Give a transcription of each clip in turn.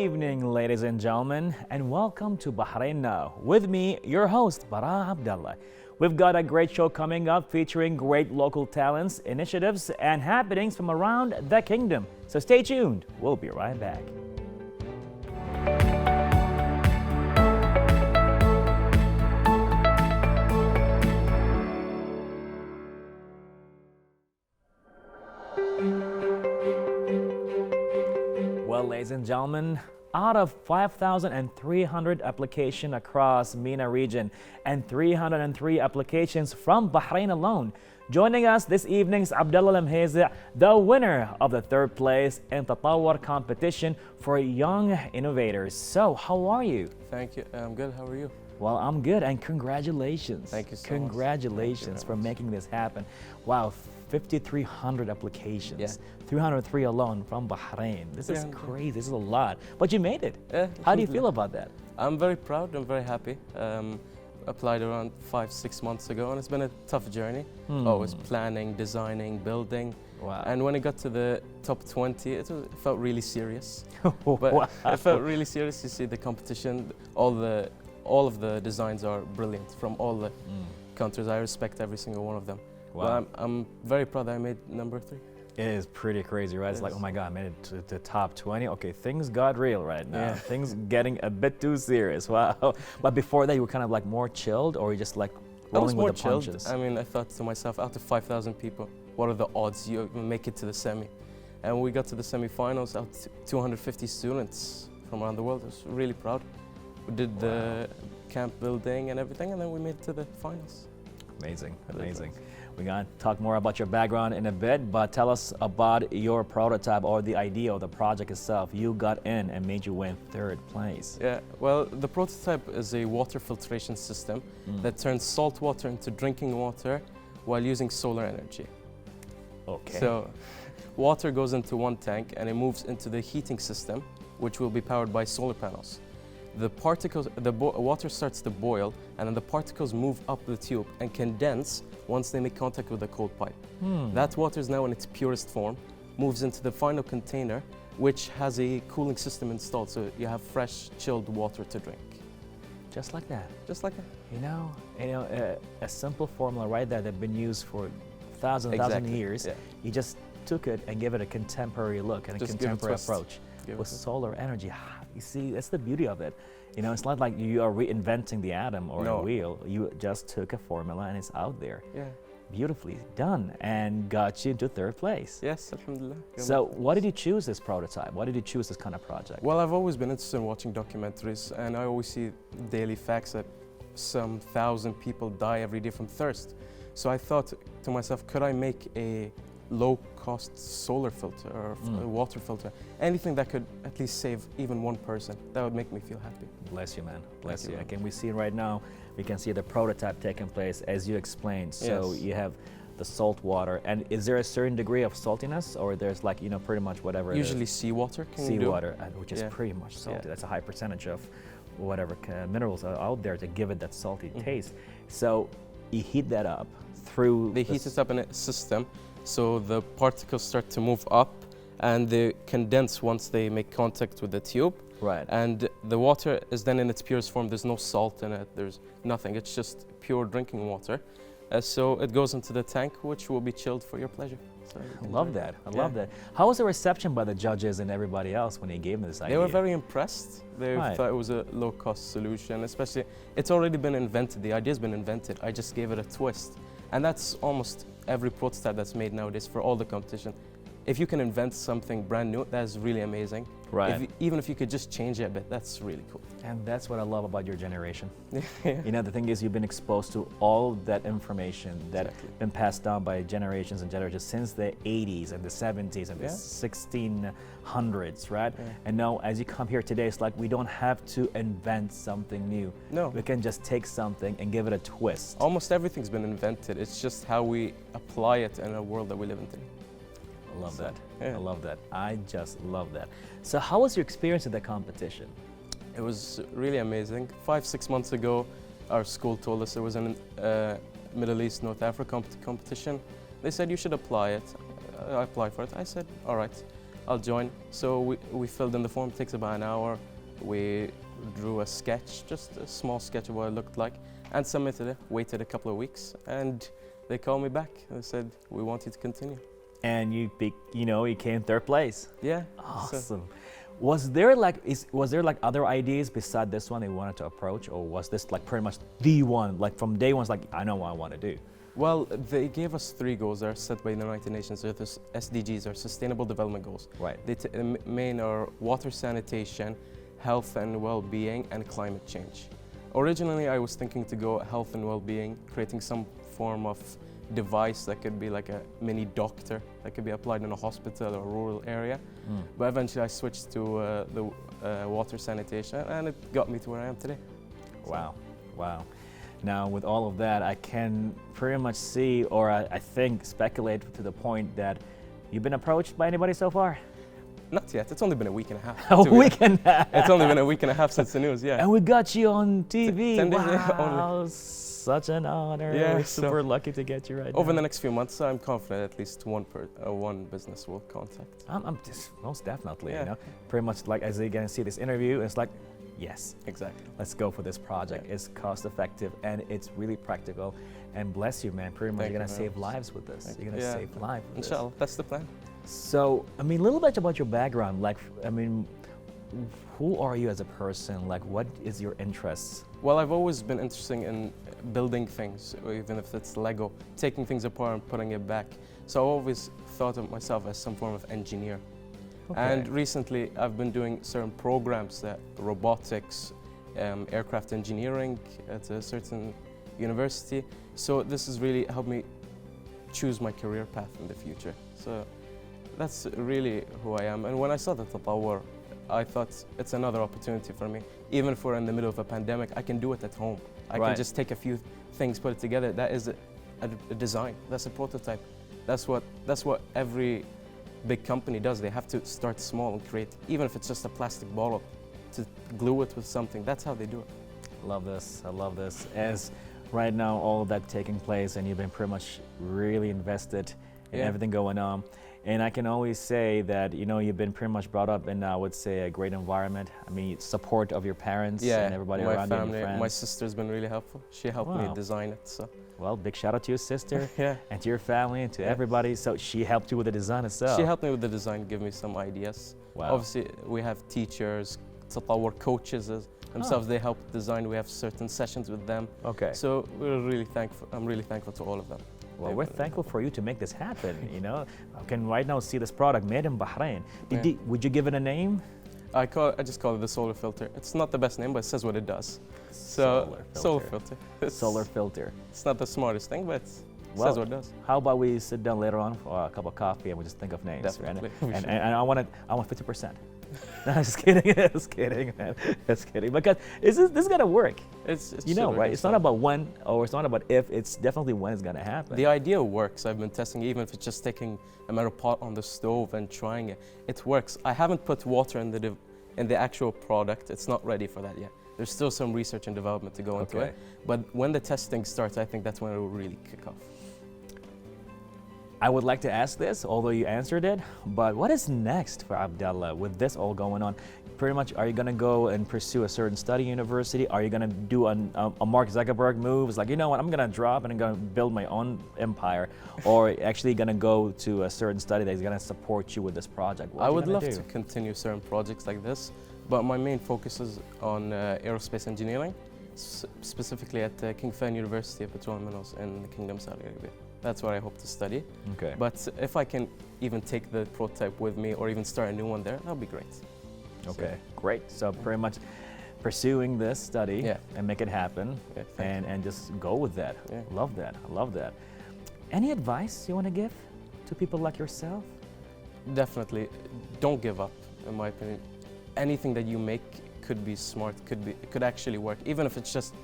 evening, ladies and gentlemen, and welcome to Bahrain Now. With me, your host, Bara Abdullah. We've got a great show coming up featuring great local talents, initiatives, and happenings from around the kingdom. So stay tuned. We'll be right back. Well, ladies and gentlemen, out of 5,300 applications across MENA region and 303 applications from Bahrain alone, joining us this evening is Abdullah Almehaiza, the winner of the third place in Tatawwar competition for young innovators. So, how are you? Thank you. I'm good. How are you? Well, I'm good, and congratulations. Thank you so much. Congratulations for making this happen. Wow, 5,300 applications, 303 alone from Bahrain. This is crazy. This is a lot, but you made it. How do you feel about that? I'm very proud. I'm very happy. Applied around 5-6 months ago, and it's been a tough journey. Always planning, designing, building. Wow. And when I got to the top 20, it felt really serious. But Wow. it felt really serious. You see the competition, all of the designs are brilliant from all the countries. I respect every single one of them. Wow. Well, I'm very proud that I made number 3. It is pretty crazy, right? It's like, oh my God, I made it to the top 20. Okay, things got real right now. Yeah. Things getting a bit too serious. Wow. But before that, you were kind of like more chilled, or you just like rolling with the punches? I mean, I thought to myself, out of 5,000 people, what are the odds you make it to the semi? And when we got to the semi-finals, out of 250 students from around the world, I was really proud. We did the camp building and everything, and then we made it to the finals. Amazing, amazing. We're going to talk more about your background in a bit, but tell us about your prototype or the idea of the project itself. You got in and made you win third place. Yeah, well, the prototype is a water filtration system that turns salt water into drinking water while using solar energy. Okay. So water goes into one tank and it moves into the heating system, which will be powered by solar panels. The particles, water starts to boil, and then the particles move up the tube and condense once they make contact with the cold pipe. That water is now in its purest form, moves into the final container, which has a cooling system installed, so you have fresh, chilled water to drink. Just like that. Just like that. You know, a simple formula right there that's been used for thousand years. Yeah. You just took it and gave it a contemporary look and Just a contemporary approach with solar energy. You see, that's the beauty of it. You know, it's not like you are reinventing the atom or a wheel. You just took a formula and it's out there. Yeah. Beautifully done and got you into third place. Yes, alhamdulillah. So why did you choose this prototype? Why did you choose this kind of project? Well, I've always been interested in watching documentaries, and I always see daily facts that some 1,000 people die every day from thirst. So I thought to myself, could I make a low-cost solar filter or a water filter? Anything that could at least save even one person. That would make me feel happy. Bless you, man. Bless you. Man. Can we see right now? We can see the prototype taking place as you explained. So you have the salt water, and is there a certain degree of saltiness, or there's like, you know, pretty much whatever? Usually seawater. Seawater, which is pretty much salty. That's a high percentage of whatever minerals are out there to give it that salty taste. So you heat that up through. They heat it up in a system, so the particles start to move up, and they condense once they make contact with the tube. Right. And the water is then in its purest form. There's no salt in it. There's nothing. It's just pure drinking water. So it goes into the tank, which will be chilled for your pleasure. So I love that. I love that. How was the reception by the judges and everybody else when they gave them this idea? They were very impressed. They thought it was a low-cost solution, especially it's already been invented. The idea's been invented. I just gave it a twist. And that's almost every prototype that's made nowadays for all the competition. If you can invent something brand new, that's really amazing. Right. Even if you could just change it a bit, that's really cool. And that's what I love about your generation. You know, the thing is, you've been exposed to all that information that's been passed down by generations and generations since the 80s and the 70s and the 1600s, right? And now, as you come here today, it's like we don't have to invent something new. No. We can just take something and give it a twist. Almost everything's been invented. It's just how we apply it in a world that we live in today. I love that. I love that. I just love that. So how was your experience at the competition? It was really amazing. 5-6 months ago, our school told us there was a Middle East, North Africa competition. They said you should apply it. I applied for it. I said, all right. I'll join. So we filled in the form, takes about an hour. We drew a sketch, just a small sketch of what it looked like, and submitted it, waited a couple of weeks, and they called me back and said, we want you to continue. And you came third place. Yeah. Awesome. Was there like other ideas beside this one they wanted to approach, or was this like pretty much the one, like from day one, it's like, I know what I want to do? Well, they gave us 3 goals that are set by the United Nations. They're the SDGs, or Sustainable Development Goals. Right. The main are water sanitation, health and well-being, and climate change. Originally, I was thinking to go health and well-being, creating some form of device that could be like a mini doctor that could be applied in a hospital or rural area. But eventually I switched to the water sanitation, and it got me to where I am today. Wow, wow. Now with all of that, I can pretty much see, or I think speculate to the point that you've been approached by anybody so far? Not yet. It's only been a week and a half. A week and a half? It's only been a week and a half since the news, yeah. And we got you on TV. 10 days wow, only. Such an honor. Yeah, We're super lucky to get you right now. Over the next few months, I'm confident at least one business will contact. I'm just, most definitely, Yeah. you know. Pretty much like as they're gonna see this interview, it's like, yes, Exactly. let's go for this project. Yeah. It's cost effective and it's really practical. And bless you, man. Pretty much Thank you're you gonna very save much. lives with this. Thank You're you. gonna Yeah. save lives with this. Inshallah, that's the plan. So, I mean, a little bit about your background. Like, I mean, who are you as a person? Like, what is your interests? Well, I've always been interested in building things, even if it's Lego, taking things apart and putting it back. So I always thought of myself as some form of engineer. Okay. And recently I've been doing certain programs, that robotics, aircraft engineering at a certain university. So this has really helped me choose my career path in the future. So that's really who I am. And when I saw the Tatawwar, I thought it's another opportunity for me. Even if we're in the middle of a pandemic, I can do it at home. I Right. can just take a few things, put it together. That is a design. That's a prototype. That's what every big company does. They have to start small and create, even if it's just a plastic bottle, to glue it with something. That's how they do it. Love this. I love this. As right now, all of that taking place, and you've been pretty much really invested in Yeah. everything going on. And I can always say that, you know, you've been pretty much brought up in, I would say, a great environment. I mean, support of your parents and everybody my around you and family, your friends. my sister's been really helpful. She helped me Wow. design it. So Well, big shout out to your sister yeah, and to your family and to Yeah. everybody. So she helped you with the design itself. she helped me with the design, give me some ideas. Wow. Obviously, we have teachers, Tatawwar coaches themselves. They help design. We have certain sessions with them. Okay. So we're really thankful. I'm really thankful to all of them. Well, They've we're been thankful for you to make this happen. You know, I can right now see this product made in Bahrain. Yeah. Would you give it a name? I just call it the solar filter. It's not the best name, but it says what it does. So solar filter. Solar filter. It's not the smartest thing, but it Well, says what it does. How about we sit down later on for a cup of coffee and we just think of names? Definitely. And, We and, should. and I want 50%. No, just kidding. Just kidding, man. Just kidding. Because this is gonna work. It's You know, super right? good It's not stuff. about when, or it's not about if. It's definitely when it's gonna happen. The idea works. I've been testing, even if it's just taking a metal pot on the stove and trying it. It works. I haven't put water in the actual product. It's not ready for that yet. There's still some research and development to go into Okay. it. But when the testing starts, I think that's when it will really kick off. I would like to ask this, although you answered it, but what is next for Abdullah with this all going on? Pretty much, are you going to go and pursue a certain study university? Are you going to do a Mark Zuckerberg move? It's like, you know what, I'm going to drop and I'm going to build my own empire. Or actually going to go to a certain study that's going to support you with this project? What I are you would gonna love do? to continue certain projects like this, but my main focus is on aerospace engineering, specifically at King Fahd University of Petroleum Minerals in the Kingdom of Saudi Arabia. That's what I hope to study. Okay. But if I can even take the prototype with me or even start a new one there, that would be great. Okay, great. So pretty much pursuing this study Yeah. and make it happen Yeah, thank and just go with that. Yeah. Love that. I love that. Any advice you want to give to people like yourself? Definitely, don't give up, in my opinion. Anything that you make could be smart, could actually work, even if it's just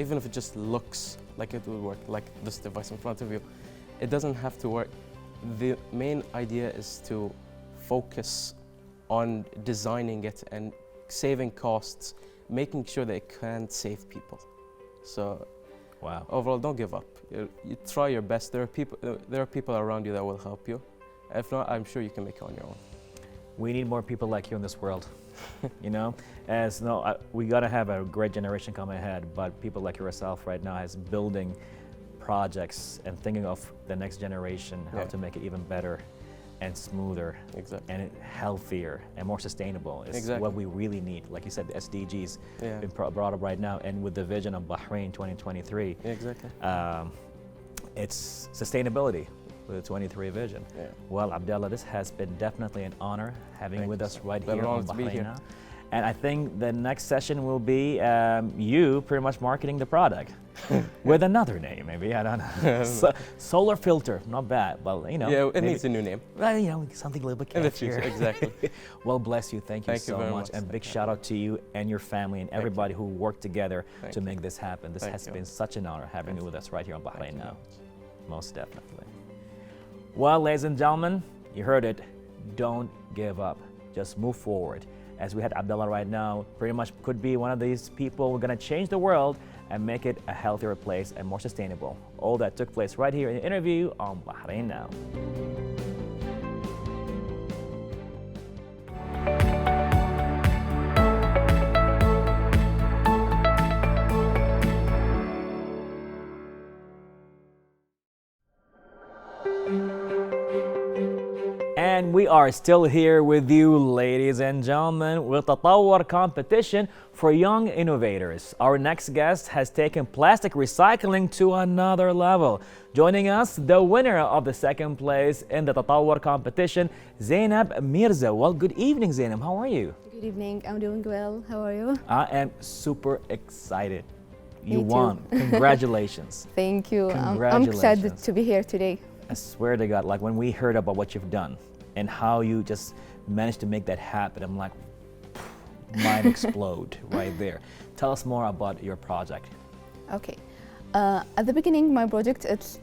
even if it just looks like it will work, like this device in front of you. It doesn't have to work. The main idea is to focus on designing it and saving costs, making sure that it can save people. So Wow. overall, don't give up. You try your best. There are people around you that will help you, If not, I'm sure you can make it on your own. We need more people like you in this world. You know, as no, we gotta have a great generation coming ahead, but people like yourself right now is building projects and thinking of the next generation, how to make it even better and smoother and healthier and more sustainable is what we really need. Like you said, the SDGs been brought up right now, and with the vision of Bahrain 2023, it's sustainability with the 23 vision. Well, Abdullah, this has been definitely an honor having you with us right here on Bahrain Now. And I think the next session will be you pretty much marketing the product with another name, maybe, I don't know. Solar filter, not bad, but you know. Yeah, it needs a new name. Well, you know, something a little bit catchier. In the future, exactly. Well, bless you, thank you so much. And big shout out to you and your family and everybody who worked together to make this happen. This has been such an honor having you with us right here on Bahrain Now. Most definitely. Well, ladies and gentlemen, you heard it. Don't give up. Just move forward. As we had Abdullah right now, pretty much could be one of these people who are going to change the world and make it a healthier place and more sustainable. All that took place right here in the interview on Bahrain Now. And we are still here with you, ladies and gentlemen, with the Tatawwar competition for young innovators. Our next guest has taken plastic recycling to another level. Joining us, the winner of the second place in the Tatawwar competition, Zainab Mirza. Well, good evening, Zainab. How are you? Good evening. I'm doing well. How are you? I am super excited. You won. Congratulations. Thank you. Congratulations. I'm excited to be here today. I swear to God, like when we heard about what you've done and how you just managed to make that happen, I'm like, mind explode right there. Tell us more about your project. Okay. At the beginning, my project, it's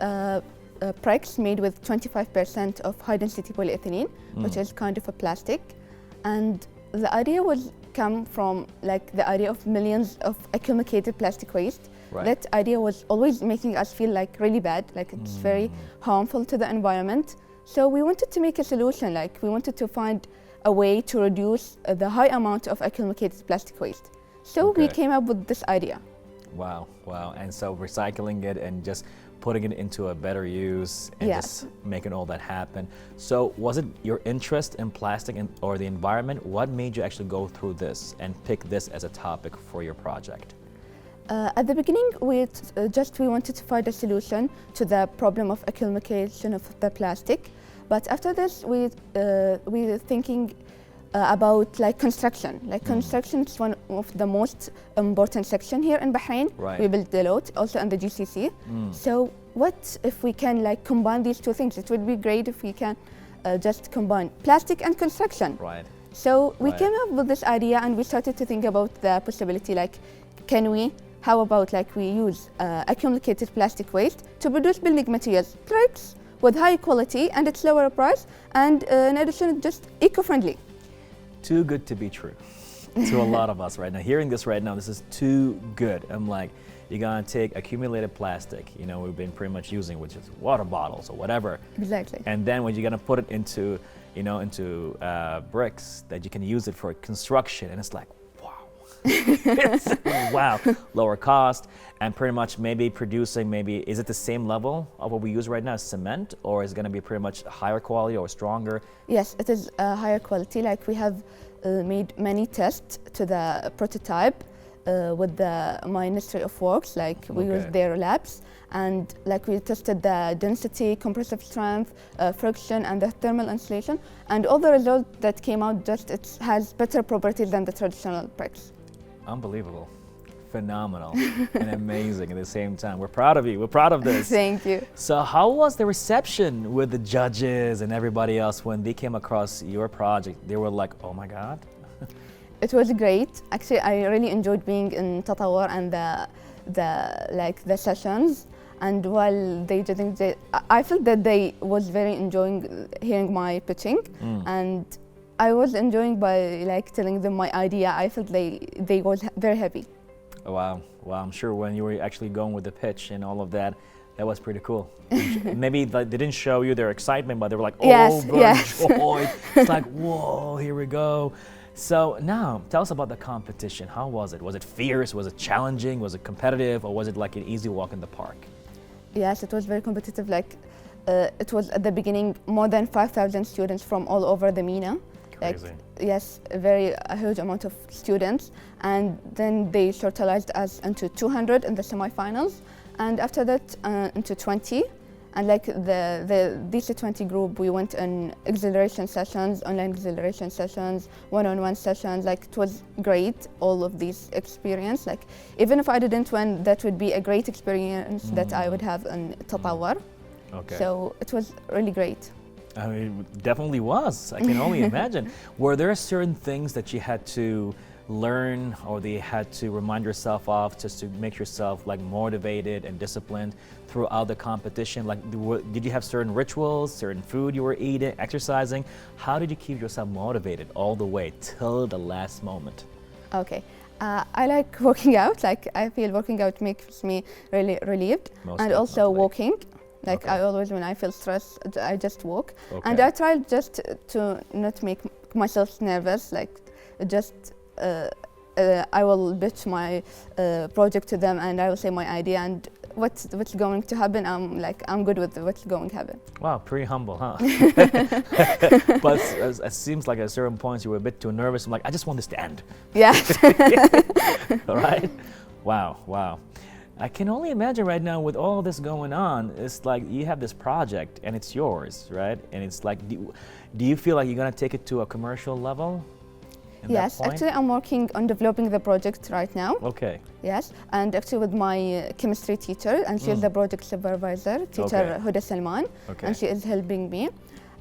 bricks made with 25% of high-density polyethylene, which is kind of a plastic. And the idea was come from like the idea of millions of accumulated plastic waste. That idea was always making us feel like really bad, like it's very harmful to the environment. So we wanted to make a solution, like we wanted to find a way to reduce the high amount of accumulated plastic waste. So we came up with this idea. Wow, wow. And so recycling it and just putting it into a better use and just making all that happen. So was it your interest in plastic or the environment? What made you actually go through this and pick this as a topic for your project? At the beginning, we wanted to find a solution to the problem of accumulation of the plastic. But after this, we were thinking about like construction. Like construction is one of the most important section here in Bahrain. We build a lot, also in the GCC. So what if we can like combine these two things? It would be great if we can just combine plastic and construction. So we came up with this idea and we started to think about the possibility, like, how about like we use accumulated plastic waste to produce building materials, bricks with high quality and it's lower price, and in addition, just eco-friendly. Too good to be true to a lot of us right now. Hearing this right now, this is too good. I'm like, you're gonna take accumulated plastic, you know, we've been pretty much using, which is water bottles or whatever. Exactly. And then when you're gonna put it into, you know, bricks that you can use it for construction, and it's like, wow, lower cost, and pretty much maybe producing, is it the same level of what we use right now, cement, or is it going to be pretty much higher quality or stronger? Yes, it is higher quality. Like we have made many tests to the prototype with the Ministry of Works, like we used their labs, and like we tested the density, compressive strength, friction, and the thermal insulation, and all the results that came out, just it has better properties than the traditional bricks. Unbelievable, phenomenal, and amazing at the same time. We're proud of you. We're proud of this. Thank you. So how was the reception with the judges and everybody else when they came across your project? They were like, oh my God. It was great. Actually, I really enjoyed being in Tatawwar and the sessions. And while they judging, I felt that they was very enjoying hearing my pitching, and I was enjoying by like telling them my idea. I felt they was very happy. Wow, wow! I'm sure when you were actually going with the pitch and all of that, That was pretty cool. Maybe like, they didn't show you their excitement, but they were like, Yes, overjoyed. It's like, whoa, here we go. So now, tell us about the competition. How was it? Was it fierce? Was it challenging? Was it competitive? Or was it like an easy walk in the park? Yes, it was very competitive. Like, it was at the beginning more than 5,000 students from all over the MENA. Crazy. Like, yes, a huge amount of students. And then they shortlisted us into 200 in the semifinals. And after that, into 20. And like these 20 group, we went on acceleration sessions, online acceleration sessions, one-on-one sessions. Like, it was great, all of these experience. Like, even if I didn't win, that would be a great experience that I would have in Tatawwar. Okay. So it was really great. I mean, it definitely was. I can only imagine. Were there certain things that you had to learn, or they had to remind yourself of, just to make yourself like motivated and disciplined throughout the competition? Like, did you have certain rituals, certain food you were eating, exercising? How did you keep yourself motivated all the way till the last moment? Okay. I like working out. Like, I feel working out makes me really relieved. And also walking. Like, I always, when I feel stressed, I just walk. And I try just to not make myself nervous. Like, just I will pitch my project to them, and I will say my idea and what's going to happen. I'm good with what's going to happen. Wow, pretty humble, huh? But it seems like at certain points you were a bit too nervous. I'm like, I just want this to end. Yeah. All right. Wow, wow. I can only imagine right now with all this going on, it's like you have this project and it's yours, right? And it's like, do you feel like you're gonna take it to a commercial level? Yes, actually I'm working on developing the project right now. Okay. Yes, and actually with my chemistry teacher, and she's the project supervisor, teacher Huda Salman, and she is helping me.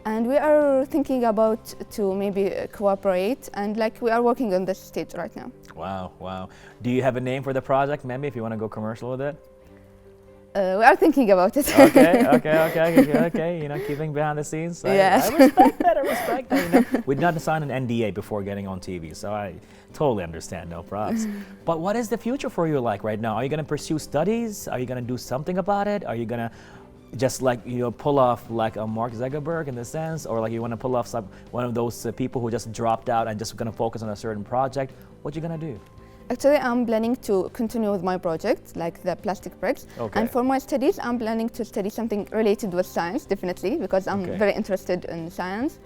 And we are thinking about to maybe cooperate, and like we are working on this stage right now. Wow, wow. Do you have a name for the project, maybe, if you want to go commercial with it? We are thinking about it. Okay. You know, keeping behind the scenes. Yes. I respect that. I respect that. You know, we'd not sign an NDA before getting on TV, so I totally understand. No props. But what is the future for you like right now? Are you going to pursue studies? Are you going to do something about it? Are you going to just like, you know, pull off like a Mark Zuckerberg in the sense, or like you want to pull off one of those people who just dropped out and just going to focus on a certain project? What you going to do? Actually, I'm planning to continue with my project, like the plastic bricks. And for my studies, I'm planning to study something related with science, definitely, because I'm very interested in science.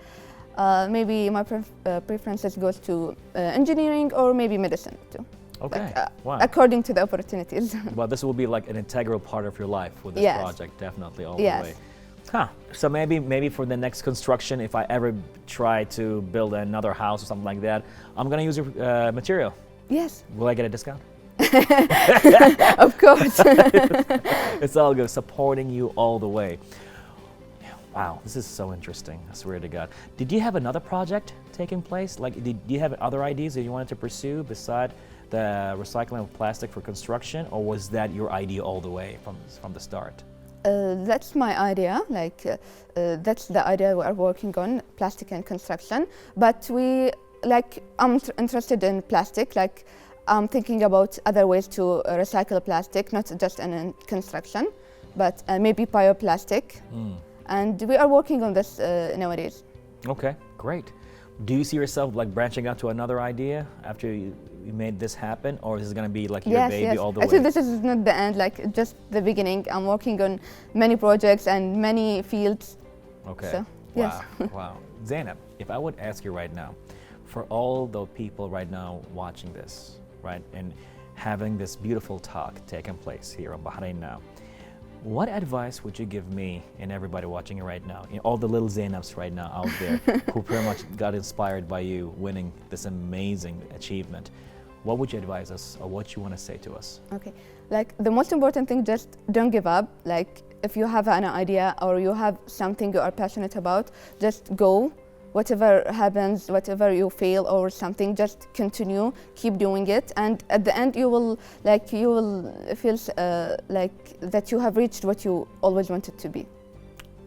Maybe my preferences goes to engineering or maybe medicine too. Okay, like, wow. According to the opportunities. Well, this will be like an integral part of your life with this project, definitely, all the way. Huh. So maybe for the next construction, if I ever try to build another house or something like that, I'm going to use your material. Yes. Will I get a discount? Of course. It's all good, supporting you all the way. Wow, this is so interesting, I swear to God. Did you have another project taking place? Like, did you have other ideas that you wanted to pursue beside the recycling of plastic for construction, or was that your idea all the way from the start? That's my idea, like that's the idea we are working on, plastic and construction. But I'm interested in plastic, like I'm thinking about other ways to recycle plastic, not just in construction, but maybe bioplastic. And we are working on this nowadays. Okay, great. Do you see yourself like branching out to another idea after you made this happen, or is it going to be like your baby all the way? Actually, this is not the end, like just the beginning. I'm working on many projects and many fields. Okay. So, wow. Yes. Wow. Zainab, if I would ask you right now, for all the people right now watching this, right, and having this beautiful talk taking place here on Bahrain Now, what advice would you give me and everybody watching it right now, you know, all the little Zainabs right now out there who pretty much got inspired by you winning this amazing achievement? What would you advise us, or what you want to say to us? Okay, like the most important thing, just don't give up. Like if you have an idea or you have something you are passionate about, just go. Whatever happens, whatever you fail or something, just continue, keep doing it, and at the end you will feel like that you have reached what you always wanted to be.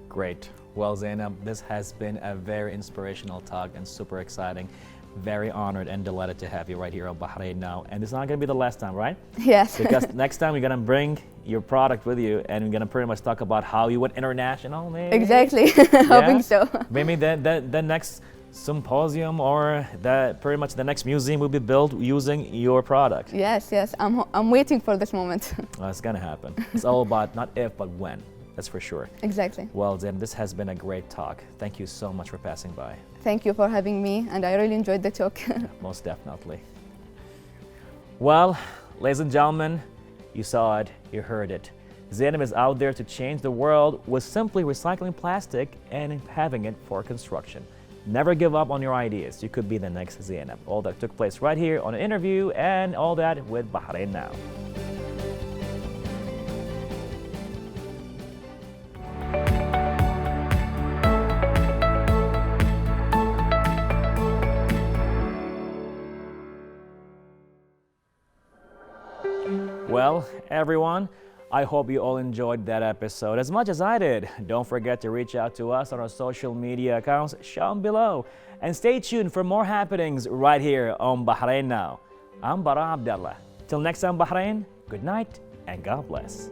Great. Well, Zainab, this has been a very inspirational talk and super exciting. Very honored and delighted to have you right here on Bahrain Now. And it's not going to be the last time, right? Yes. Because next time we're going to bring your product with you, and we're gonna pretty much talk about how you went international, maybe. Exactly. Hoping so. Maybe the next symposium or pretty much the next museum will be built using your product. Yes, yes. I'm waiting for this moment. Well, it's gonna happen. It's all about not if, but when. That's for sure. Exactly. Well, Zainab, this has been a great talk. Thank you so much for passing by. Thank you for having me, and I really enjoyed the talk. Most definitely. Well, ladies and gentlemen, you saw it, you heard it. Zainab is out there to change the world with simply recycling plastic and having it for construction. Never give up on your ideas. You could be the next Zainab. All that took place right here on an interview and all that with Bahrain Now. Well, everyone, I hope you all enjoyed that episode as much as I did. Don't forget to reach out to us on our social media accounts shown below. And stay tuned for more happenings right here on Bahrain Now. I'm Bara Abdullah. Till next time, Bahrain, good night and God bless.